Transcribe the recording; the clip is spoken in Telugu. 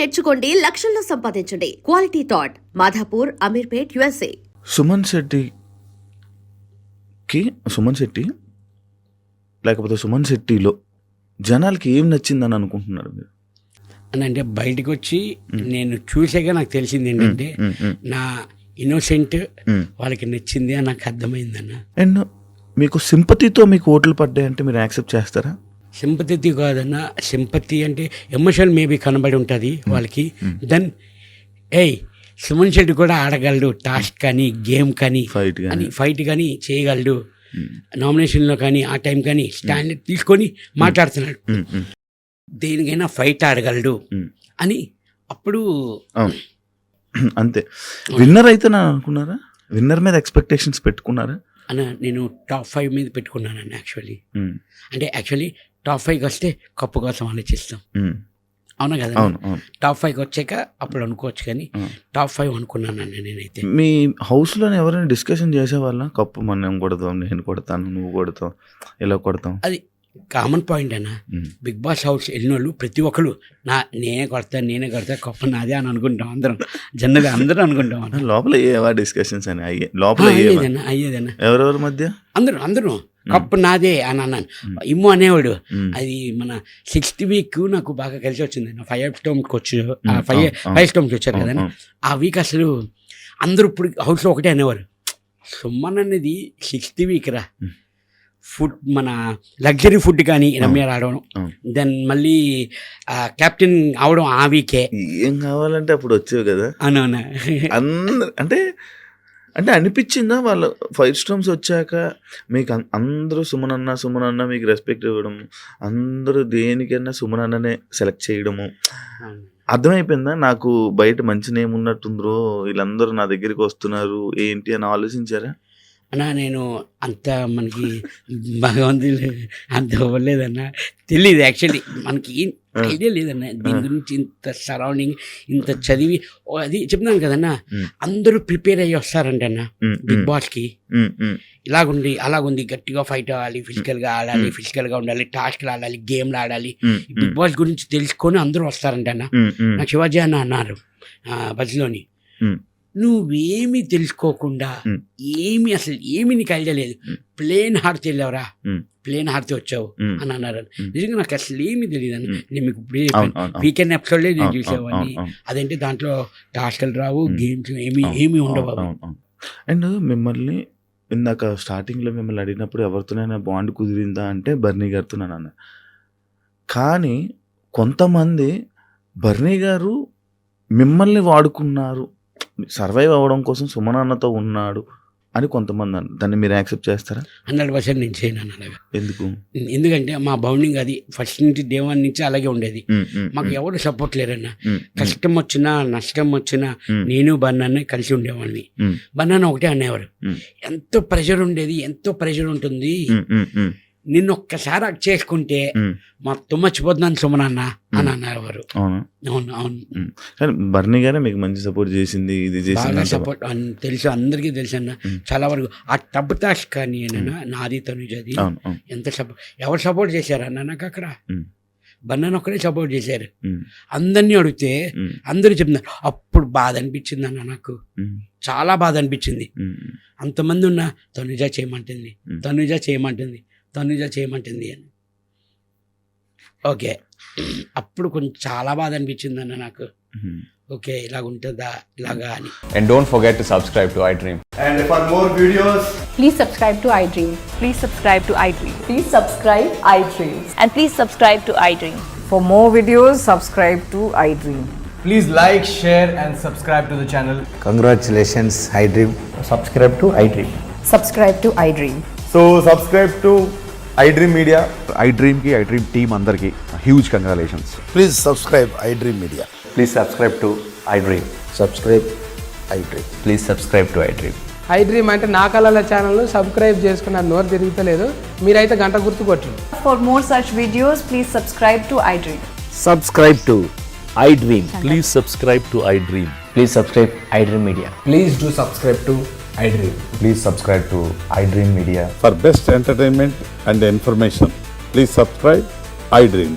నేర్చుకోండి, లక్షల్లో సంపాదించండి. Quality Thought Madhapur, Ameerpet, USA. Suman Shetty లేకపోతే సుమన్ శెట్టిలో జనాలకి ఏం నచ్చిందని అనుకుంటున్నారు మీరు? అని అంటే బయటకు వచ్చి నేను చూసాక నాకు తెలిసింది ఏంటంటే నా ఇన్నోసెంట్ వాళ్ళకి నచ్చింది అని నాకు అర్థమైందన్న. అండ్ మీకు సింపతితో మీకు ఓట్లు పడ్డాయంటే మీరు యాక్సెప్ట్ చేస్తారా? సింపతి కాదన్న, సింపతి అంటే ఎమోషన్ మేబీ కనబడి ఉంటుంది వాళ్ళకి. దెన్ సుమన్ శెట్టి కూడా ఆడగలడు, టాస్క్ కానీ గేమ్ కానీ ఫైట్ కానీ చేయగలడు, నామినేషన్లో కానీ ఆ టైం కానీ స్టాండ్ తీసుకొని మాట్లాడుతున్నాడు, దేనికైనా ఫైట్ ఆడగలడు అని. అప్పుడు అంతే. విన్నర్ అయితే నా అనుకున్నారా? విన్నర్ మీద ఎక్స్పెక్టేషన్స్ పెట్టుకున్నారా? అన్న నేను టాప్ 5 మీద పెట్టుకున్నానన్న. యాక్చువల్లీ టాప్ 5కి వస్తే కప్పు కోసం ఆలోచిస్తాం, అవునా కదా? టాప్ 5కి వచ్చాక అప్పుడు అనుకోవచ్చు, కానీ టాప్ 5 అనుకున్నానన్న నేనైతే. మీ హౌస్లో ఎవరైనా డిస్కషన్ చేసేవాళ్ళ? కప్పు మనం కొడతాం, నేను కొడతాను, నువ్వు కొడతావు, ఇలా కొడతాం, అది కామన్ పాయింట్ అన్న. బిగ్ బాస్ హౌస్ వెళ్ళిన వాళ్ళు ప్రతి ఒక్కరు నేనే కొడతా కప్పు నాదే అని అనుకుంటాం అందరం, జనరల్గా అందరూ అనుకుంటాం. లోపల అయ్యేవా డిస్కషన్స్ అని? లోపల అయ్యేదన్న. ఎవరెవరి మధ్య? అందరూ కప్పు నాదే అని అన్నాను. ఇమ్ము అనేవాడు. అది మన 6th వీక్ నాకు బాగా కలిసి వచ్చింది. 5 స్టోమ్కి వచ్చారు, 5 స్టోమ్కి వచ్చారు కదా. ఆ వీక్ అసలు అందరూ ఇప్పుడు హౌస్లో ఒకటే అనేవారు, సుమన్ అనేది 6th వీక్ రా, ఫుడ్ మన లగ్జరీ ఫుడ్ కానీ రమ్య రావడం, దెన్ మళ్ళీ కెప్టెన్ అవడం ఆ వీకే. ఏం కావాలంటే అప్పుడు వచ్చేవి కదా. అవునవునా. అంటే అనిపించిందా వాళ్ళ 5 స్టోమ్స్ వచ్చాక మీకు అందరూ సుమన్ అన్న మీకు రెస్పెక్ట్ ఇవ్వడం, అందరూ దేనికైనా సుమన్ అన్ననే సెలెక్ట్ చేయడము అర్థమైపోయిందా? నాకు బయట మంచి నేమ్ ఉన్నట్టుందో, వీళ్ళందరూ నా దగ్గరికి వస్తున్నారు ఏంటి అని ఆలోచించారా? అన్నా నేను అంత మనకి భగవంతుడు అంత ఇవ్వలేదన్న, తెలియదు. యాక్చువల్లీ మనకి ఐడియా లేదన్న దీని గురించి. ఇంత సరౌండింగ్, ఇంత చదివి అది చెప్తున్నాను కదన్నా, అందరూ ప్రిపేర్ అయ్యి వస్తారంటన్న బిగ్ బాస్కి. ఇలాగుంది అలాగుంది, గట్టిగా ఫైట్ అవ్వాలి, ఫిజికల్గా ఆడాలి, ఫిజికల్గా ఉండాలి, టాస్క్లు ఆడాలి, గేమ్లు ఆడాలి, బిగ్ బాస్ గురించి తెలుసుకొని అందరూ వస్తారంటన్న. నాకు శివాజీ అన్న అన్నారు బస్లోని, నువ్వేమి తెలుసుకోకుండా అసలు ఏమి నీకు ఐడియా లేదు, ప్లేన్ హార్ట్ వెళ్ళావురా, ప్లేన్ హార్ట్ వచ్చావు అని అన్నారు. నిజంగా నాకు అసలు ఏమి తెలియదు అని. నేను మీకు వీకెండ్ ఎపిసోడ్లే నేను చూసేవాడిని. అదేంటి దాంట్లో టాస్క్లు రావు, గేమ్స్ ఏమి ఉండవు. అండ్ మిమ్మల్ని ఇందాక స్టార్టింగ్లో మిమ్మల్ని అడిగినప్పుడు ఎవరితోనైనా బాండ్ కుదిరిందా అంటే బర్నీ గారితో అన్న. కానీ కొంతమంది బర్నీ గారు మిమ్మల్ని వాడుకున్నారు, సర్వైవ్ అవ్వడం కోసం సుమన్ అన్నతో ఉన్నాడు అని కొంతమంది అన్నారు. దాన్ని మీరు యాక్సెప్ట్ చేస్తారా? 100% నేను చేయను అలాగా. ఎందుకంటే మా బౌండింగ్ అది ఫస్ట్ నుంచి డే 1 నుంచి అలాగే ఉండేది. మాకు ఎవరు సపోర్ట్ లేరన్న. కష్టం వచ్చినా నష్టం వచ్చినా నేను బన్నాన్ని కలిసి ఉండేవాడిని. బన్నాన్న ఒకటే అనేవారు, ఎంతో ప్రెషర్ ఉండేది, ఎంతో ప్రెషర్ ఉంటుంది, నిన్ను ఒక్కసారి అక్ చేసుకుంటే మొత్తం మర్చిపోతున్నాను సుమన్ అన్న అని అన్నారు. అవును. కానీ బర్నీ గారే మీకు మంచి సపోర్ట్ చేసింది, ఇది చేసింది సపోర్ట్ తెలుసు, అందరికీ తెలుసు అన్న. చాలా వరకు ఆ టబ్ టాస్క్ కానీ నాది తనుజది ఎంత సపోర్ట్, ఎవరు సపోర్ట్ చేశారు అన్న నాకు అక్కడ? బన్నాను ఒక్కడే సపోర్ట్ చేశారు. అందరినీ అడిగితే అందరూ చెప్తున్నారు. అప్పుడు బాధ అనిపించింది అన్న, నాకు చాలా బాధ అనిపించింది. అంతమంది ఉన్నా తనుజ చేయమంటుంది అని. ఓకే, అప్పుడు కొంచెం చాలా బాధ అనిపించింది అన్న నాకు. ఓకే, ఇలాగ ఉంటుందా ఇలాగా అని. And don't forget to subscribe to iDream. And for more videos, please subscribe to iDream. Please subscribe to iDream. Please subscribe iDream. And please subscribe to iDream. For more videos, subscribe to iDream. please like, share and subscribe to the channel. Congratulations, iDream. Subscribe to iDream. Subscribe to iDream. So subscribe to iDream Media. iDream ki iDream team andarki huge congratulations. Please subscribe iDream Media. Please subscribe to iDream. Subscribe iDream. Please subscribe to iDream. iDream అంటే నా కళల ఛానల్ సబ్స్క్రైబ్ చేసుకున్న నోరు తిరుగుతలేదు, మీరైతే గంట గుర్తు కొట్టండి. For more such videos, please subscribe to iDream. Subscribe to iDream. Please subscribe to iDream. Please subscribe iDream Media. Please do subscribe to iDream. Please subscribe to iDream Media. For best entertainment and information, please subscribe iDream.